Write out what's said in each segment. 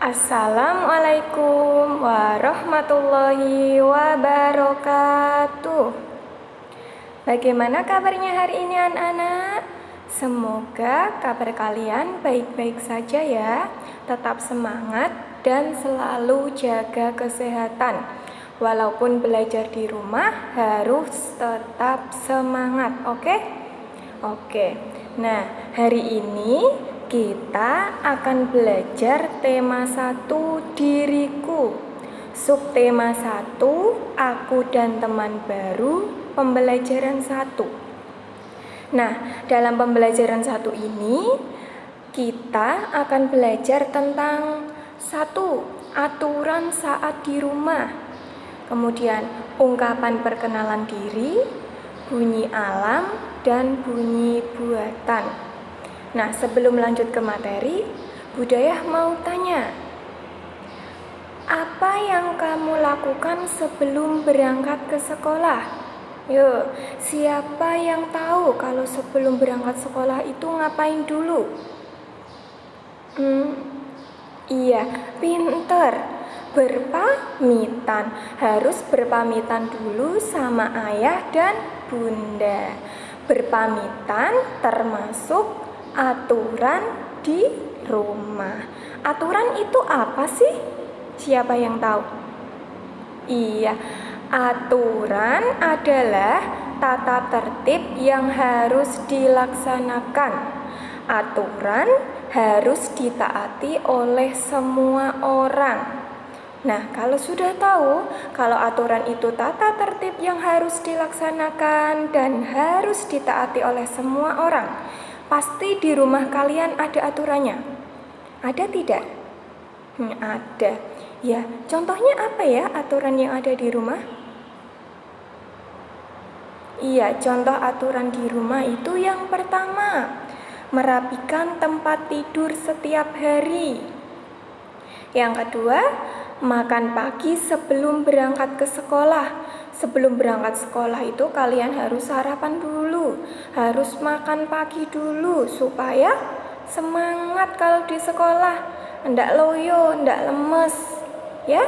Assalamualaikum warahmatullahi wabarakatuh. Bagaimana kabarnya hari ini anak-anak? Semoga kabar kalian baik-baik saja ya. Tetap semangat dan selalu jaga kesehatan. Walaupun belajar di rumah harus tetap semangat, oke? Oke. Nah, hari ini kita akan belajar tema 1 diriku. Subtema 1, aku dan teman baru, pembelajaran 1. Nah, dalam pembelajaran 1 ini kita akan belajar tentang 1. Aturan saat di rumah. Kemudian ungkapan perkenalan diri, bunyi alam, dan bunyi buatan. Nah, sebelum lanjut ke materi, Budaya mau tanya, apa yang kamu lakukan sebelum berangkat ke sekolah? Yuk, siapa yang tahu kalau sebelum berangkat sekolah itu ngapain dulu? Iya, pinter. Berpamitan. Harus berpamitan dulu sama ayah dan bunda. Berpamitan termasuk aturan di rumah. Aturan itu apa sih? Siapa yang tahu? Iya, aturan adalah tata tertib yang harus dilaksanakan. Aturan harus ditaati oleh semua orang. Nah, kalau sudah tahu kalau aturan itu tata tertib yang harus dilaksanakan dan harus ditaati oleh semua orang, pasti di rumah kalian ada aturannya. Ada tidak? Ada. Ya, contohnya apa ya aturan yang ada di rumah? Iya, contoh aturan di rumah itu yang pertama, merapikan tempat tidur setiap hari. Yang kedua, makan pagi sebelum berangkat ke sekolah. Sebelum berangkat sekolah itu kalian harus sarapan dulu, harus makan pagi dulu supaya semangat kalau di sekolah, ndak loyo, ndak lemes, ya?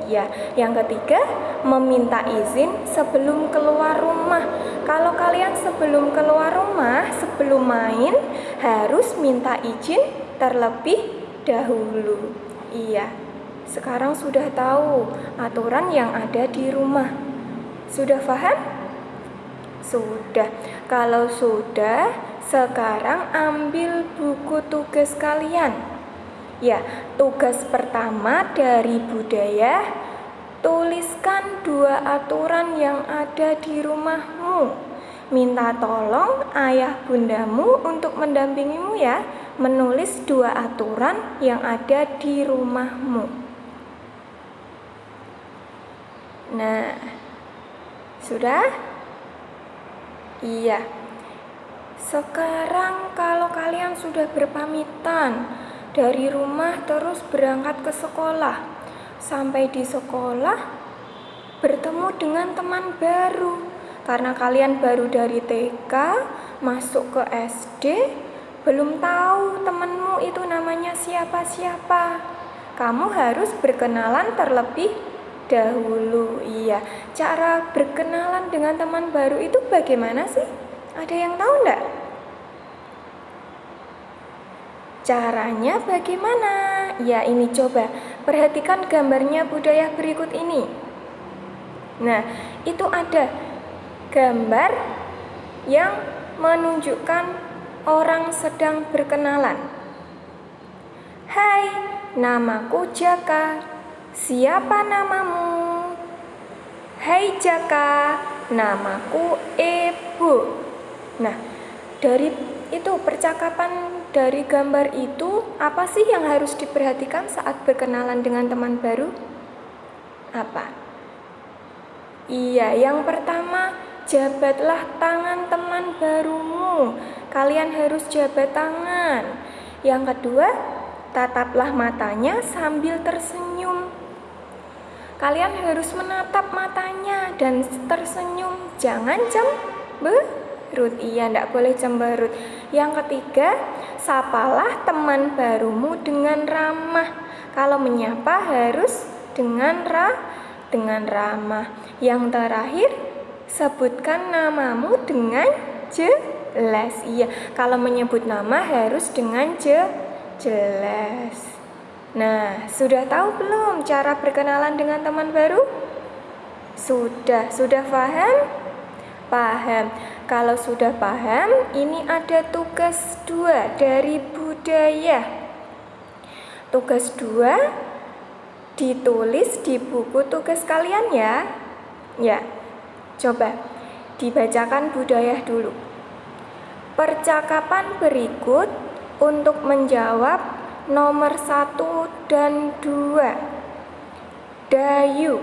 Ya, yang ketiga, meminta izin sebelum keluar rumah. Kalau kalian sebelum keluar rumah, sebelum main, harus minta izin terlebih dahulu. Iya, sekarang sudah tahu aturan yang ada di rumah. Sudah paham? Sudah. Kalau sudah, sekarang ambil buku tugas kalian. Ya, tugas pertama dari Budaya, tuliskan 2 aturan yang ada di rumahmu. Minta tolong ayah bundamu untuk mendampingimu ya, menulis 2 aturan yang ada di rumahmu. Nah, sudah? Iya. Sekarang kalau kalian sudah berpamitan dari rumah terus berangkat ke sekolah, sampai di sekolah bertemu dengan teman baru. Karena kalian baru dari TK masuk ke SD, belum tahu temanmu itu namanya siapa-siapa. Kamu harus berkenalan terlebih dahulu. Iya, cara berkenalan dengan teman baru itu bagaimana sih? Ada yang tahu enggak? Caranya bagaimana? Ya, ini coba perhatikan gambarnya Budaya berikut ini. Nah, itu ada gambar yang menunjukkan orang sedang berkenalan. Hai, namaku Jaka. Siapa namamu? Hai Jaka, namaku Ibu. Nah, dari itu percakapan dari gambar itu, apa sih yang harus diperhatikan saat berkenalan dengan teman baru? Apa? Iya, yang pertama, jabatlah tangan teman barumu. Kalian harus jabat tangan. Yang kedua, tataplah matanya sambil tersenyum. Kalian harus menatap matanya dan tersenyum, jangan cemberut. Iya, enggak boleh cemberut. Yang ketiga, sapalah teman barumu dengan ramah. Kalau menyapa harus dengan ramah. Yang terakhir, sebutkan namamu dengan jelas. Iya, kalau menyebut nama harus dengan jelas. Nah, sudah tahu belum cara berkenalan dengan teman baru? Sudah paham? Paham. Kalau sudah paham, ini ada tugas 2 dari budaya. Tugas 2 ditulis di buku tugas kalian ya. Ya, coba dibacakan budaya dulu. Percakapan berikut untuk menjawab nomor 1 dan 2. Dayu.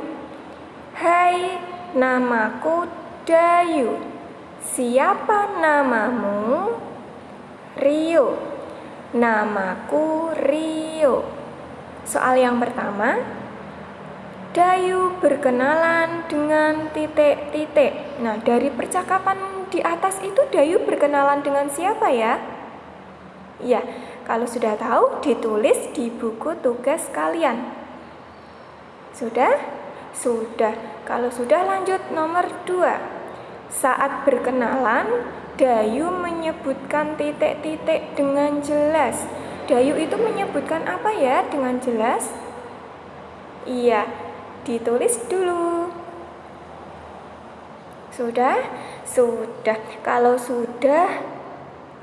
Hai, namaku Dayu. Siapa namamu? Rio. Namaku Rio. Soal yang pertama, Dayu berkenalan dengan titik-titik. Nah, dari percakapan di atas itu Dayu berkenalan dengan siapa ya? Ya, kalau sudah tahu ditulis di buku tugas kalian. Sudah? Sudah. Kalau sudah lanjut nomor 2. Saat berkenalan, Dayu menyebutkan titik-titik dengan jelas. Dayu itu menyebutkan apa ya dengan jelas? Iya, ditulis dulu. Sudah? Sudah. Kalau sudah,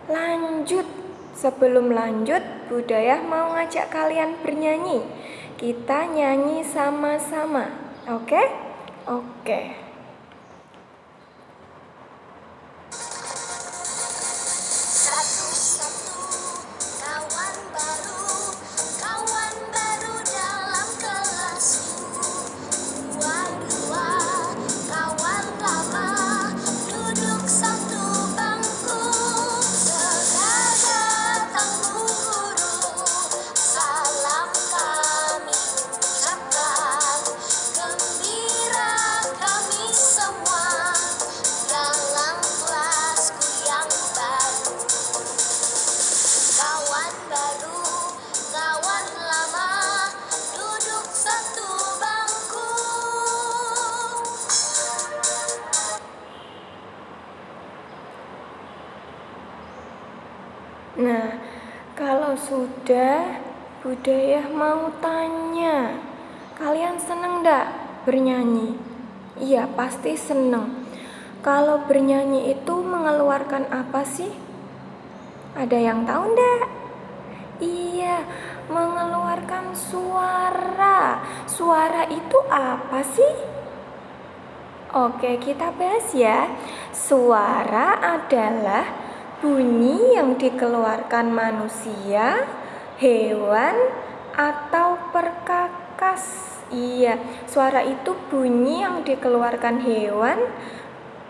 lanjut. Sebelum lanjut, budaya mau ngajak kalian bernyanyi. Kita nyanyi sama-sama. Oke? Oke. Nah, kalau sudah, budaya mau tanya, kalian seneng gak bernyanyi? Iya, pasti seneng. Kalau bernyanyi itu mengeluarkan apa sih? Ada yang tahu enggak? Iya, mengeluarkan suara. Suara itu apa sih? Oke, kita bahas ya. Suara adalah bunyi yang dikeluarkan manusia, hewan, atau perkakas. Iya, suara itu bunyi yang dikeluarkan hewan,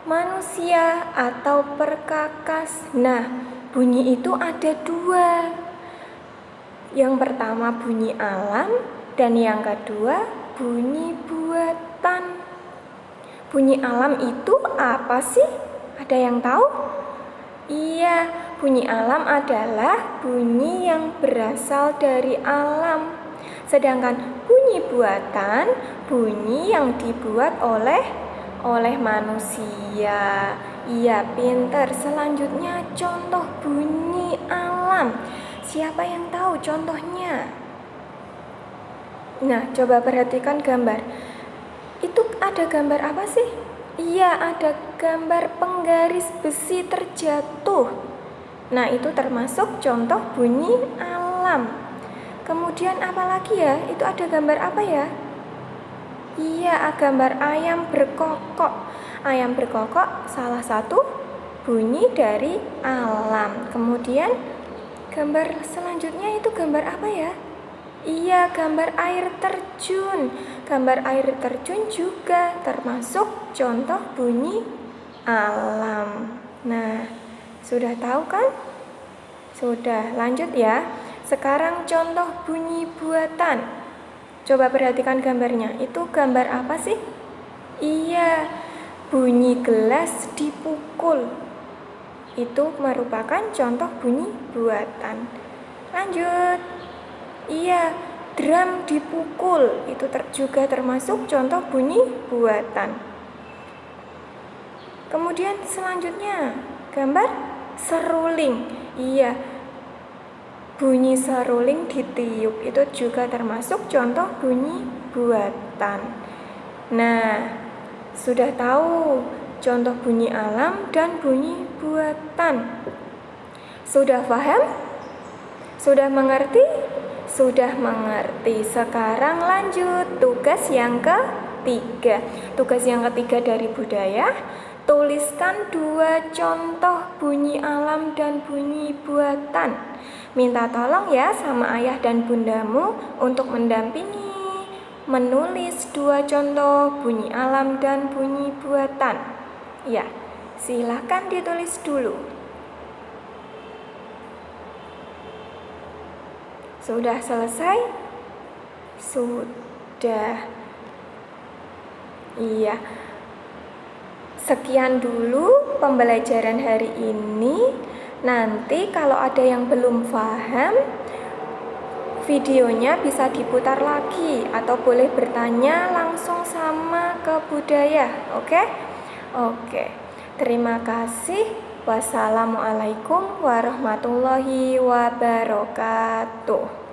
manusia, atau perkakas. Nah, bunyi itu ada 2. Yang pertama bunyi alam, dan yang kedua bunyi buatan. Bunyi alam itu apa sih? Ada yang tahu? Iya, bunyi alam adalah bunyi yang berasal dari alam. Sedangkan bunyi buatan, bunyi yang dibuat oleh manusia. Iya, pinter. Selanjutnya contoh bunyi alam. Siapa yang tahu contohnya? Nah, coba perhatikan gambar. Itu ada gambar apa sih? Iya, ada gambar penggaris besi terjatuh. Nah, itu termasuk contoh bunyi alam. Kemudian apa lagi ya? Itu ada gambar apa ya? Iya, gambar ayam berkokok. Ayam berkokok salah satu bunyi dari alam. Kemudian gambar selanjutnya itu gambar apa ya? Iya, gambar air terjun. Gambar air terjun juga termasuk contoh bunyi alam. Nah, sudah tahu kan? Sudah, lanjut ya. Sekarang contoh bunyi buatan. Coba perhatikan gambarnya. Itu gambar apa sih? Iya, bunyi gelas dipukul. Itu merupakan contoh bunyi buatan. Lanjut. Iya, drum dipukul. Itu juga termasuk contoh bunyi buatan. Kemudian selanjutnya, gambar seruling. Iya, bunyi seruling ditiup. Itu juga termasuk contoh bunyi buatan. Nah, sudah tahu contoh bunyi alam dan bunyi buatan. Sudah paham? Sudah mengerti? Sudah mengerti. Sekarang lanjut tugas yang ketiga. Tugas yang ketiga dari budaya. Tuliskan 2 contoh bunyi alam dan bunyi buatan. Minta tolong ya sama ayah dan bundamu untuk mendampingi menulis 2 contoh bunyi alam dan bunyi buatan. Ya, silahkan ditulis dulu. Sudah selesai? Sudah. Iya. Sekian dulu pembelajaran hari ini. Nanti kalau ada yang belum paham, videonya bisa diputar lagi atau boleh bertanya langsung sama ke budaya. Oke? Oke. Terima kasih. Wassalamualaikum warahmatullahi wabarakatuh.